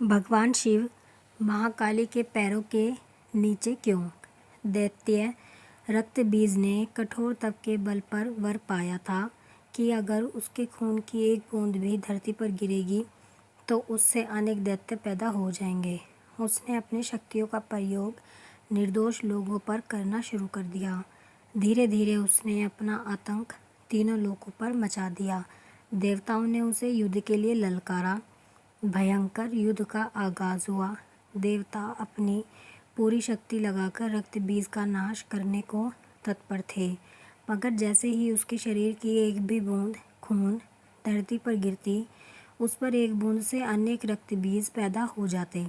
भगवान शिव महाकाली के पैरों के नीचे क्यों? दैत्य रक्तबीज ने कठोर तप के बल पर वर पाया था कि अगर उसके खून की एक बूंद भी धरती पर गिरेगी तो उससे अनेक दैत्य पैदा हो जाएंगे। उसने अपनी शक्तियों का प्रयोग निर्दोष लोगों पर करना शुरू कर दिया। धीरे धीरे उसने अपना आतंक तीनों लोकों पर मचा दिया। देवताओं ने उसे युद्ध के लिए ललकारा। भयंकर युद्ध का आगाज हुआ। देवता अपनी पूरी शक्ति लगाकर रक्तबीज का नाश करने को तत्पर थे, मगर जैसे ही उसके शरीर की एक भी बूंद खून धरती पर गिरती, उस पर एक बूंद से अनेक रक्तबीज पैदा हो जाते।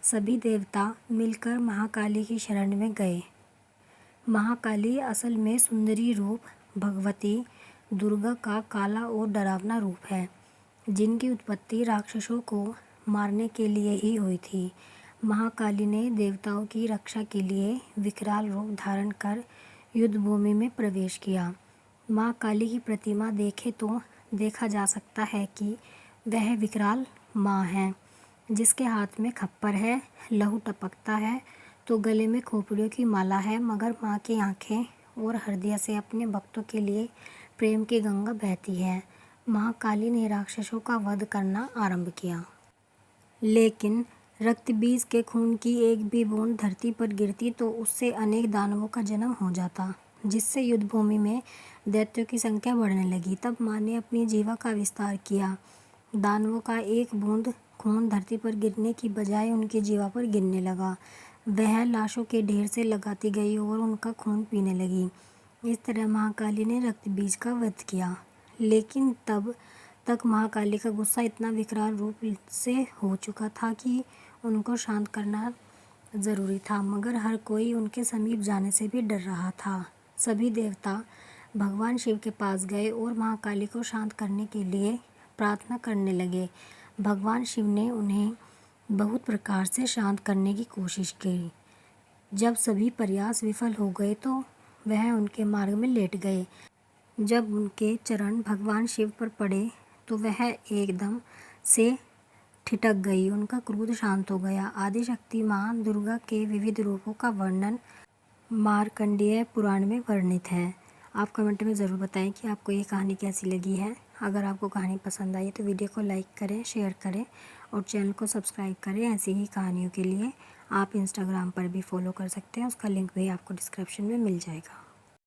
सभी देवता मिलकर महाकाली की शरण में गए। महाकाली असल में सुंदरी रूप भगवती दुर्गा का काला और डरावना रूप है, जिनकी उत्पत्ति राक्षसों को मारने के लिए ही हुई थी। महाकाली ने देवताओं की रक्षा के लिए विकराल रूप धारण कर युद्ध भूमि में प्रवेश किया। माँ काली की प्रतिमा देखे तो देखा जा सकता है कि वह विकराल माँ है, जिसके हाथ में खप्पर है, लहू टपकता है तो गले में खोपड़ियों की माला है, मगर माँ की आंखें और हृदय से अपने भक्तों के लिए प्रेम की गंगा बहती है। महाकाली ने राक्षसों का वध करना आरंभ किया, लेकिन रक्तबीज के खून की एक भी बूंद धरती पर गिरती तो उससे अनेक दानवों का जन्म हो जाता, जिससे युद्ध भूमि में दैत्यों की संख्या बढ़ने लगी। तब माँ ने अपनी जीवा का विस्तार किया। दानवों का एक बूंद खून धरती पर गिरने की बजाय उनकी जीवा पर गिरने लगा। वह लाशों के ढेर से लगाती गई और उनका खून पीने लगी। इस तरह महाकाली ने रक्तबीज का वध किया, लेकिन तब तक महाकाली का गुस्सा इतना विकराल रूप से हो चुका था कि उनको शांत करना ज़रूरी था, मगर हर कोई उनके समीप जाने से भी डर रहा था। सभी देवता भगवान शिव के पास गए और महाकाली को शांत करने के लिए प्रार्थना करने लगे। भगवान शिव ने उन्हें बहुत प्रकार से शांत करने की कोशिश की। जब सभी प्रयास विफल हो गए तो वह उनके मार्ग में लेट गए। जब उनके चरण भगवान शिव पर पड़े तो वह एकदम से ठिठक गई। उनका क्रोध शांत हो गया। आदिशक्ति माँ दुर्गा के विविध रूपों का वर्णन मार्कंडेय पुराण में वर्णित है। आप कमेंट में ज़रूर बताएं कि आपको ये कहानी कैसी लगी है। अगर आपको कहानी पसंद आई तो वीडियो को लाइक करें, शेयर करें और चैनल को सब्सक्राइब करें। ऐसी ही कहानियों के लिए आप इंस्टाग्राम पर भी फॉलो कर सकते हैं, उसका लिंक भी आपको डिस्क्रिप्शन में मिल जाएगा।